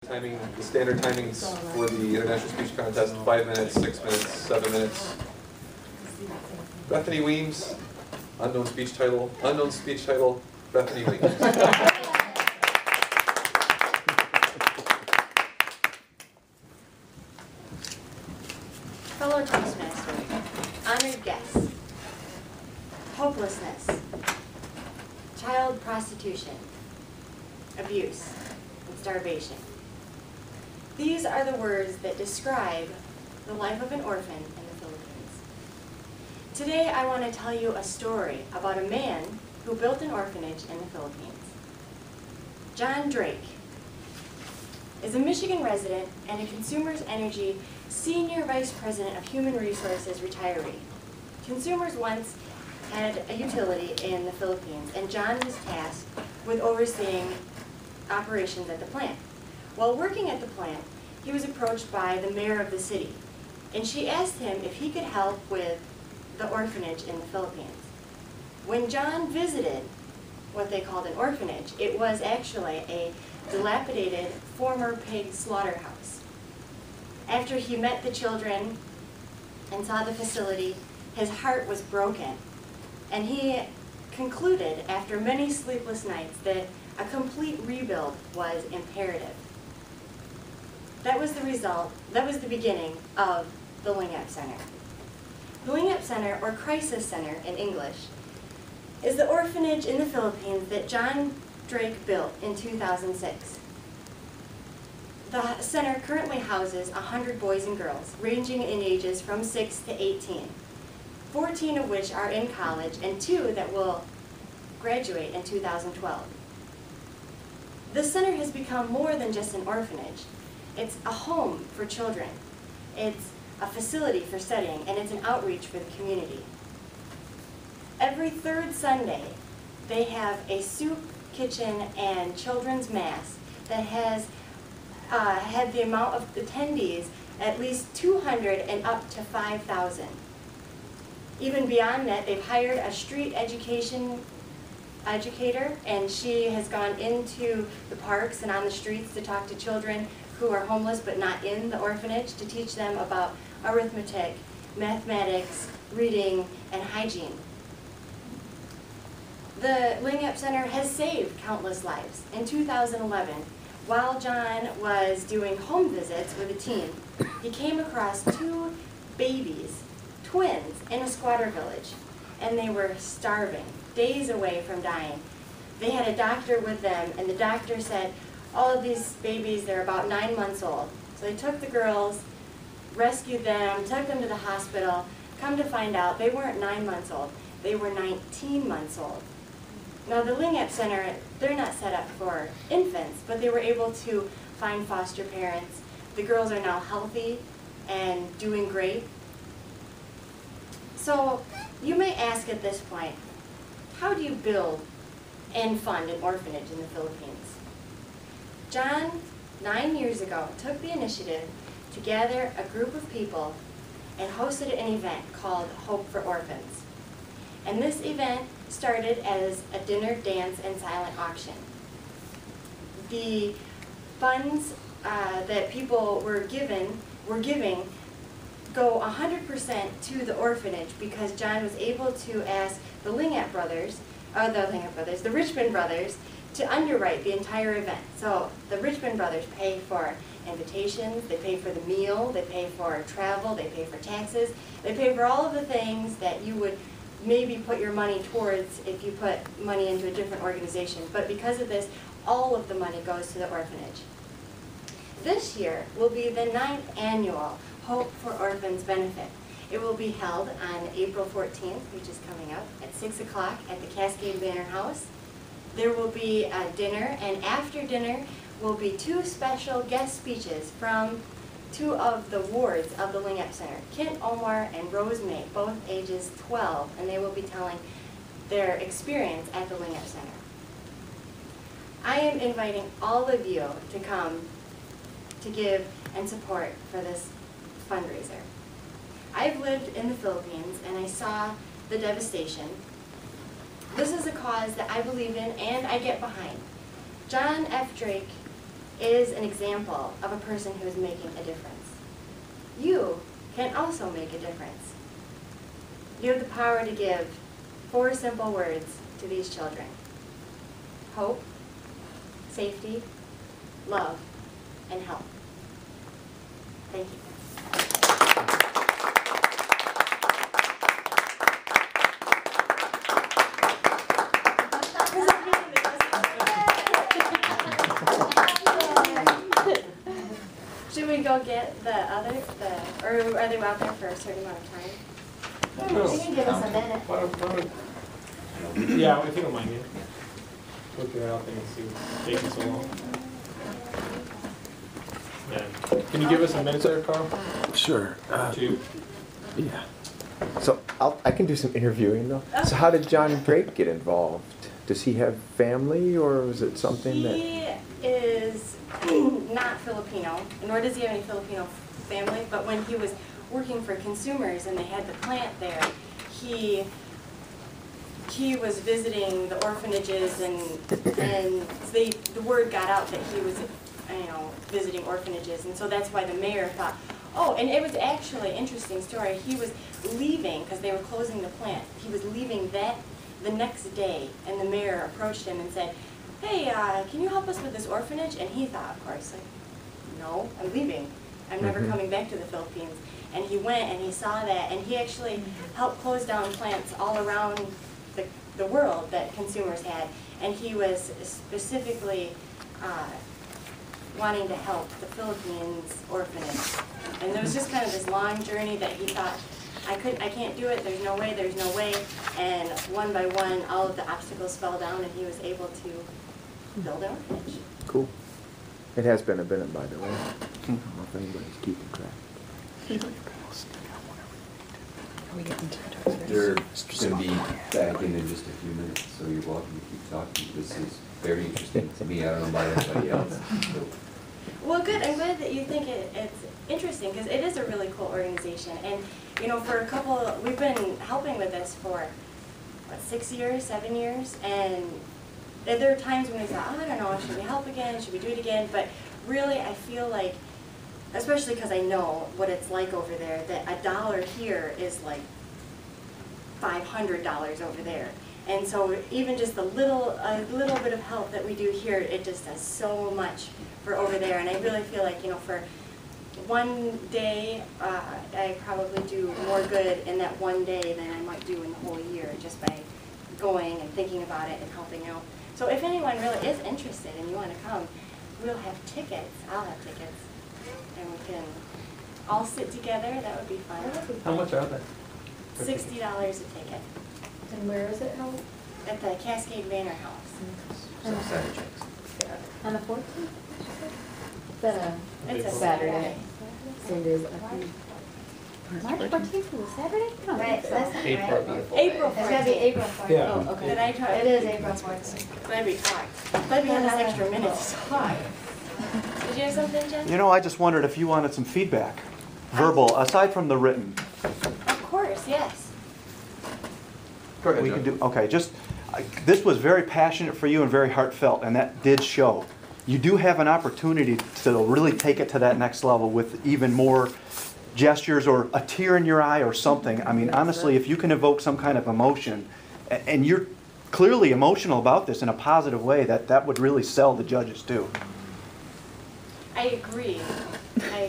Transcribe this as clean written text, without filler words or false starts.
Timing, the standard timings for the International Speech Contest, 5 minutes, 6 minutes, 7 minutes. Bethany Weems, unknown speech title, Bethany Weems. Fellow Toastmasters, honored guests, hopelessness, child prostitution, abuse, and starvation. These are the words that describe the life of an orphan in the Philippines. Today I want to tell you a story about a man who built an orphanage in the Philippines. John Drake is a Michigan resident and a Consumers Energy Senior Vice President of Human Resources retiree. Consumers once had a utility in the Philippines, and John was tasked with overseeing operations at the plant. While working at the plant, he was approached by the mayor of the city, and she asked him if he could help with the orphanage in the Philippines. When John visited what they called an orphanage, it was actually a dilapidated former pig slaughterhouse. After he met the children and saw the facility, his heart was broken, and he concluded after many sleepless nights that a complete rebuild was imperative. That was the beginning of the Lingap Center. The Lingap Center, or Crisis Center in English, is the orphanage in the Philippines that John Drake built in 2006. The center currently houses 100 boys and girls, ranging in ages from 6 to 18, 14 of which are in college and 2 that will graduate in 2012. The center has become more than just an orphanage. It's a home for children. It's a facility for studying, and it's an outreach for the community. Every third Sunday, they have a soup, kitchen, and children's mass that has had the amount of attendees at least 200 and up to 5,000. Even beyond that, they've hired a street educator, and she has gone into the parks and on the streets to talk to children who are homeless but not in the orphanage, to teach them about arithmetic, mathematics, reading, and hygiene. The Lingap Center has saved countless lives. In 2011, while John was doing home visits with a team, he came across 2 babies, twins, in a squatter village, and they were starving, days away from dying. They had a doctor with them, and the doctor said, all of these babies, they're about 9 months old. So they took the girls, rescued them, took them to the hospital. Come to find out, they weren't 9 months old. They were 19 months old. Now the Lingap Center, they're not set up for infants, but they were able to find foster parents. The girls are now healthy and doing great. So you may ask at this point, how do you build and fund an orphanage in the Philippines? John, 9 years ago, took the initiative to gather a group of people and hosted an event called Hope for Orphans. And this event started as a dinner, dance, and silent auction. The funds that people were giving go 100% to the orphanage, because John was able to ask the Richmond brothers, to underwrite the entire event. So the Richmond brothers pay for invitations, they pay for the meal, they pay for travel, they pay for taxes, they pay for all of the things that you would maybe put your money towards if you put money into a different organization. But because of this, all of the money goes to the orphanage. This year will be the 9th annual Hope for Orphans benefit. It will be held on April 14th, which is coming up, at 6 o'clock at the Cascade Banner House. There will be a dinner, and after dinner will be 2 special guest speeches from 2 of the wards of the Lingap Center, Kent Omar and Rose May, both ages 12, and they will be telling their experience at the Lingap Center. I am inviting all of you to come to give and support for this fundraiser. I've lived in the Philippines and I saw the devastation. This is a cause that I believe in and I get behind. John F. Drake is an example of a person who is making a difference. You can also make a difference. You have the power to give 4 simple words to these children: hope, safety, love, and help. Thank you. Should we go get the other, or are they out there for a certain amount of time? You can give us a minute. Yeah, if you don't mind, yeah. Look it out there and see what's taking so long. Yeah. Can you give us a minute there, Carl? Sure. 2. Yeah. So I can do some interviewing though. So how did John Drake get involved? Does he have family, or was it something that? He is not Filipino, nor does he have any Filipino family, but when he was working for consumers and they had the plant there, he was visiting the orphanages, and the word got out that he was, visiting orphanages, and so that's why the mayor thought, oh, and it was actually an interesting story. He was leaving because they were closing the plant. He was leaving the next day, and the mayor approached him and said, hey, can you help us with this orphanage? And he thought, of course, like, no, I'm leaving. I'm never coming back to the Philippines. And he went and he saw that, and he actually helped close down plants all around the world that consumers had. And he was specifically wanting to help the Philippines orphanage. And there was just kind of this long journey that he thought, I can't do it, there's no way, and one by one, all of the obstacles fell down, and he was able to build an orphanage. Cool. It has been a minute, by the way. I don't know if anybody's keeping track. They're going to be back in just a few minutes, so you're welcome to keep talking. This is very interesting to me. I don't know about anybody else. So. Well, good. I'm glad that you think it's interesting, because it is a really cool organization. And, for we've been helping with this for, 6 years, 7 years, and there are times when we thought, oh, I don't know, should we help again, should we do it again? But really, I feel like, especially because I know what it's like over there, that $1 here is like $500 over there. And so even just a little bit of help that we do here, it just does so much for over there. And I really feel like, for one day, I probably do more good in that one day than I might do in the whole year, just by going and thinking about it and helping out. So if anyone really is interested and you want to come, we'll have tickets. I'll have tickets. And we can all sit together. That would be fun. How much are they? $60 a ticket. And where is it held? At the Cascade Manor House. On the 14th? Is that It's a Saturday? Sundays. March 14th is a Saturday? No, Right, so that's not April. right. April It's gotta be 14th. April 14th. Yeah. Oh, okay. Did I try? It is April 14th. Glad we talked. Glad we had this extra minute to talk. Did you have something, Jen? You know, I just wondered if you wanted some feedback, verbal, aside from the written. Of course, yes. Go ahead, We John. can do, okay, this was very passionate for you and very heartfelt, and that did show. You do have an opportunity to really take it to that next level with even more gestures or a tear in your eye or something. I mean, honestly, if you can evoke some kind of emotion, and you're clearly emotional about this in a positive way, that would really sell the judges too. I agree. I